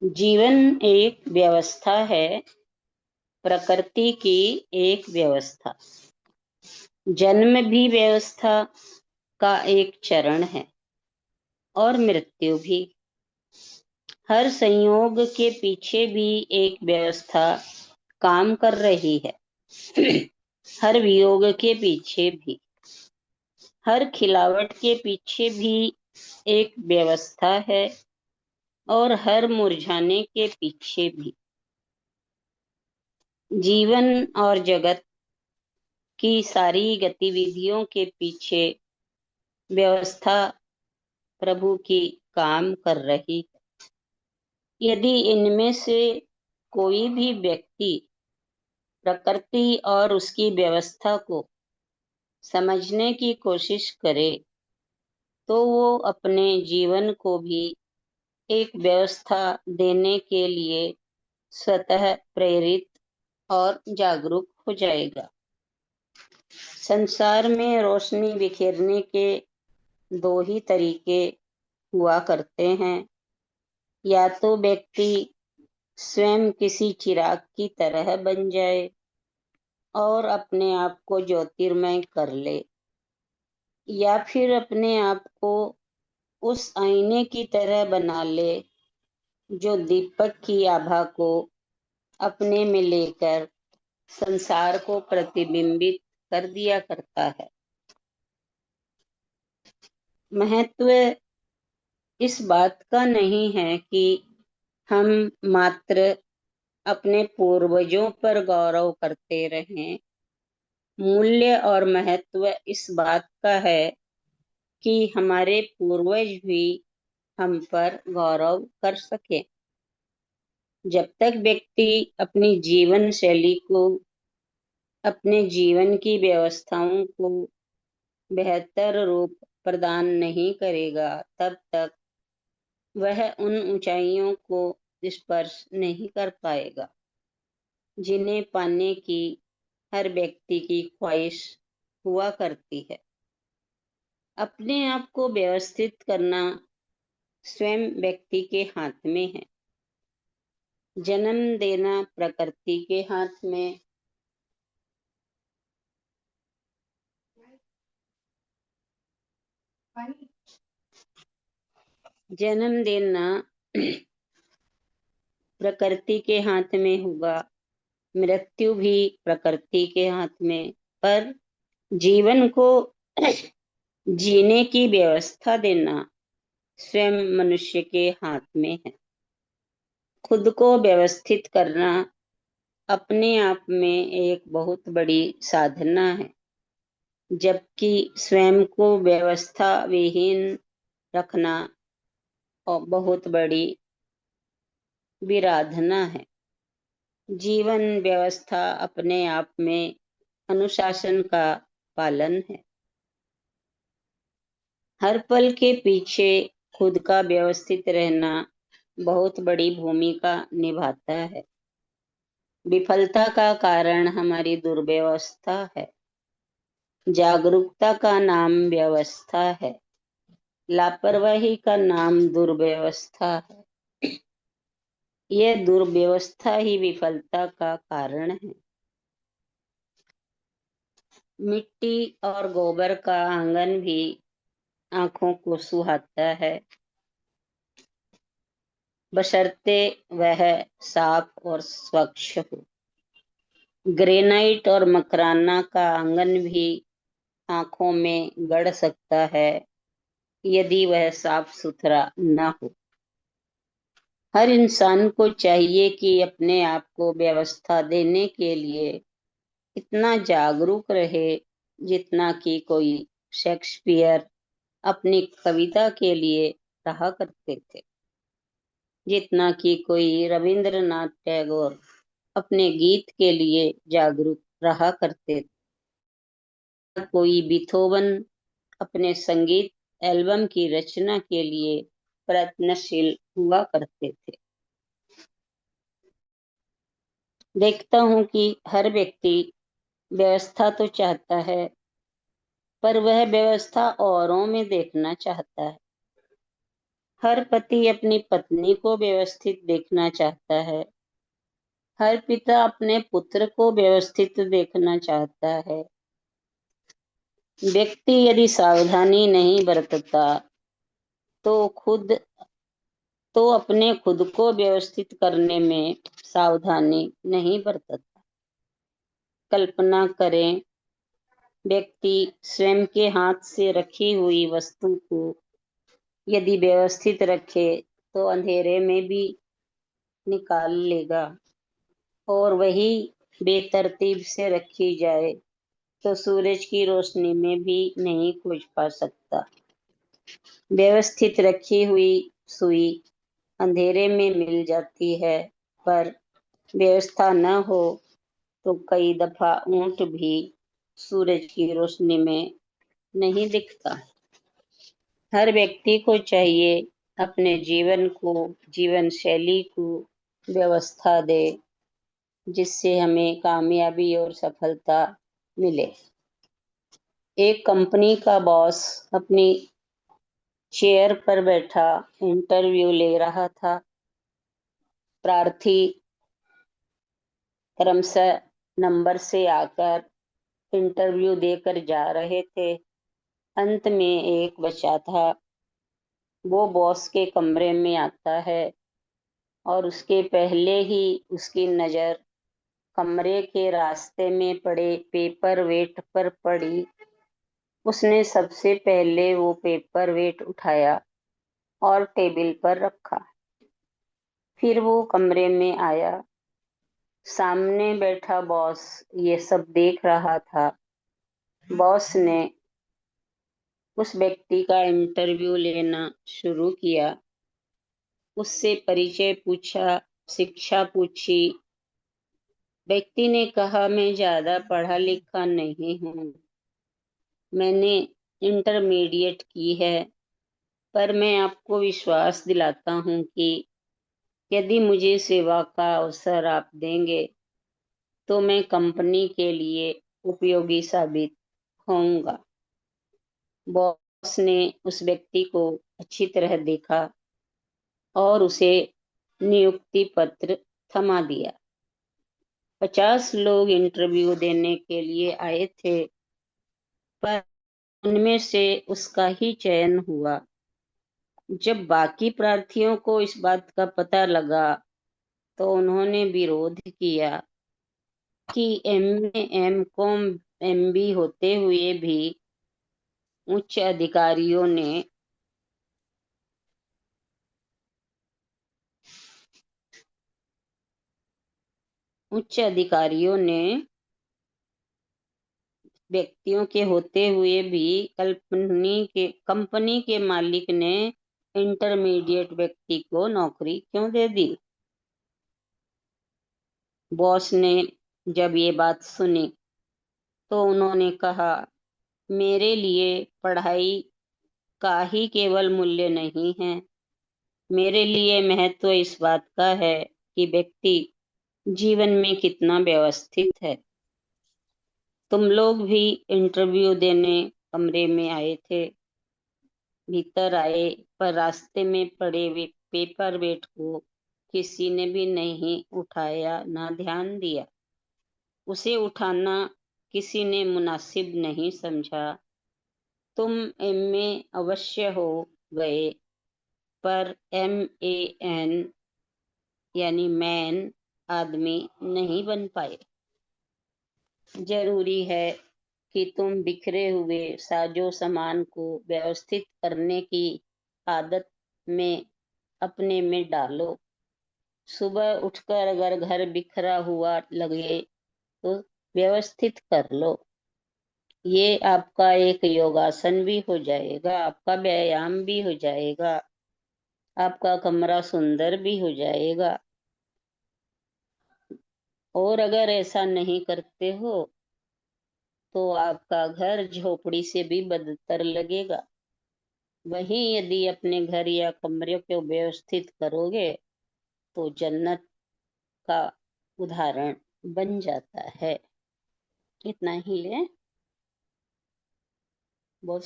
जीवन एक व्यवस्था है, प्रकृति की एक व्यवस्था। जन्म भी व्यवस्था का एक चरण है और मृत्यु भी। हर संयोग के पीछे भी एक व्यवस्था काम कर रही है। हर वियोग के पीछे भी, हर खिलावट के पीछे भी एक व्यवस्था है और हर मुरझाने के पीछे भी। जीवन और जगत की सारी गतिविधियों के पीछे व्यवस्था प्रभु की काम कर रही है। यदि इनमें से कोई भी व्यक्ति प्रकृति और उसकी व्यवस्था को समझने की कोशिश करे तो वो अपने जीवन को भी एक व्यवस्था देने के लिए स्वतः प्रेरित और जागरूक हो जाएगा। संसार में रोशनी बिखेरने के दो ही तरीके हुआ करते हैं। या तो व्यक्ति स्वयं किसी चिराग की तरह बन जाए और अपने आप को ज्योतिर्मय कर ले, या फिर अपने आप को उस आईने की तरह बना ले जो दीपक की आभा को अपने में लेकर संसार को प्रतिबिंबित कर दिया करता है। महत्व इस बात का नहीं है कि हम मात्र अपने पूर्वजों पर गौरव करते रहें। मूल्य और महत्व इस बात का है कि हमारे पूर्वज भी हम पर गौरव कर सके। जब तक व्यक्ति अपनी जीवन शैली को, अपने जीवन की व्यवस्थाओं को बेहतर रूप प्रदान नहीं करेगा, तब तक वह उन ऊंचाइयों को स्पर्श नहीं कर पाएगा जिन्हें पाने की हर व्यक्ति की ख्वाहिश हुआ करती है। अपने आप को व्यवस्थित करना स्वयं व्यक्ति के हाथ में है। जन्म देना प्रकृति के हाथ में, जन्म देना प्रकृति के हाथ में होगा, मृत्यु भी प्रकृति के हाथ में। पर जीवन को जीने की व्यवस्था देना स्वयं मनुष्य के हाथ में है। खुद को व्यवस्थित करना अपने आप में एक बहुत बड़ी साधना है, जबकि स्वयं को व्यवस्था विहीन रखना और बहुत बड़ी विराधना है। जीवन व्यवस्था अपने आप में अनुशासन का पालन है। हर पल के पीछे खुद का व्यवस्थित रहना बहुत बड़ी भूमिका निभाता है। विफलता का कारण हमारी दुर्व्यवस्था है। जागरूकता का नाम व्यवस्था है, लापरवाही का नाम दुर्व्यवस्था है। यह दुर्व्यवस्था ही विफलता का कारण है। मिट्टी और गोबर का आंगन भी आंखों को सुहाता है, बशर्ते वह साफ और स्वच्छ हो। ग्रेनाइट और मकराना का आंगन भी आंखों में गड़ सकता है यदि वह साफ सुथरा न हो। हर इंसान को चाहिए कि अपने आप को व्यवस्था देने के लिए इतना जागरूक रहे जितना कि कोई शेक्सपियर अपनी कविता के लिए रहा करते थे, जितना कि कोई रविंद्रनाथ टैगोर अपने गीत के लिए जागरूक रहा करते थे, कोई बीथोवन अपने संगीत एल्बम की रचना के लिए प्रयत्नशील हुआ करते थे। देखता हूं कि हर व्यक्ति व्यवस्था तो चाहता है, पर वह व्यवस्था औरों में देखना चाहता है। हर पति अपनी पत्नी को व्यवस्थित देखना चाहता है। हर पिता अपने पुत्र को व्यवस्थित देखना चाहता है। व्यक्ति यदि सावधानी नहीं बरतता तो अपने खुद को व्यवस्थित करने में सावधानी नहीं बरतता। कल्पना करें, व्यक्ति स्वयं के हाथ से रखी हुई वस्तु को यदि व्यवस्थित रखे तो अंधेरे में भी निकाल लेगा, और वही बेतरतीब से रखी जाए तो सूरज की रोशनी में भी नहीं खोज पा सकता। व्यवस्थित रखी हुई सुई अंधेरे में मिल जाती है, पर व्यवस्था न हो तो कई दफा ऊंट भी सूरज की रोशनी में नहीं दिखता। हर व्यक्ति को चाहिए अपने जीवन शैली को व्यवस्था दे, जिससे हमें कामयाबी और सफलता मिले। एक कंपनी का बॉस अपनी चेयर पर बैठा इंटरव्यू ले रहा था। प्रार्थी क्रमशः नंबर से आकर इंटरव्यू देकर जा रहे थे। अंत में एक बचा था। वो बॉस के कमरे में आता है और उसके पहले ही उसकी नज़र कमरे के रास्ते में पड़े पेपर वेट पर पड़ी। उसने सबसे पहले वो पेपर वेट उठाया और टेबल पर रखा। फिर वो कमरे में आया। सामने बैठा बॉस ये सब देख रहा था। बॉस ने उस व्यक्ति का इंटरव्यू लेना शुरू किया। उससे परिचय पूछा, शिक्षा पूछी। व्यक्ति ने कहा, मैं ज्यादा पढ़ा लिखा नहीं हूँ, मैंने इंटरमीडिएट की है, पर मैं आपको विश्वास दिलाता हूँ कि यदि मुझे सेवा का अवसर आप देंगे तो मैं कंपनी के लिए उपयोगी साबित होऊंगा। बॉस ने उस व्यक्ति को अच्छी तरह देखा और उसे नियुक्ति पत्र थमा दिया। 50 लोग इंटरव्यू देने के लिए आए थे, पर उनमें से उसका ही चयन हुआ। जब बाकी प्रार्थियों को इस बात का पता लगा तो उन्होंने विरोध किया कि एमए, एमकॉम, एमबी होते हुए भी उच्च अधिकारियों ने उच्च अधिकारियों ने व्यक्तियों के होते हुए भी कंपनी के मालिक ने इंटरमीडिएट व्यक्ति को नौकरी क्यों दे दी। बॉस ने जब ये बात सुनी तो उन्होंने कहा, मेरे लिए पढ़ाई का ही केवल मूल्य नहीं है, मेरे लिए महत्व इस बात का है कि व्यक्ति जीवन में कितना व्यवस्थित है। तुम लोग भी इंटरव्यू देने कमरे में आए थे, भीतर आए, पर रास्ते में पड़े वे पेपर वेट को किसी ने भी नहीं उठाया, ना ध्यान दिया। उसे उठाना किसी ने मुनासिब नहीं समझा। तुम एमए अवश्य हो गए, पर MAN यानी मैन आदमी नहीं बन पाए। जरूरी है कि तुम बिखरे हुए साजो सामान को व्यवस्थित करने की आदत में अपने में डालो। सुबह उठकर अगर घर बिखरा हुआ लगे तो व्यवस्थित कर लो। ये आपका एक योगासन भी हो जाएगा, आपका व्यायाम भी हो जाएगा, आपका कमरा सुंदर भी हो जाएगा। और अगर ऐसा नहीं करते हो तो आपका घर झोपड़ी से भी बदतर लगेगा। वहीं यदि अपने घर या कमरे को व्यवस्थित करोगे तो जन्नत का उदाहरण बन जाता है। इतना ही ले। बहुत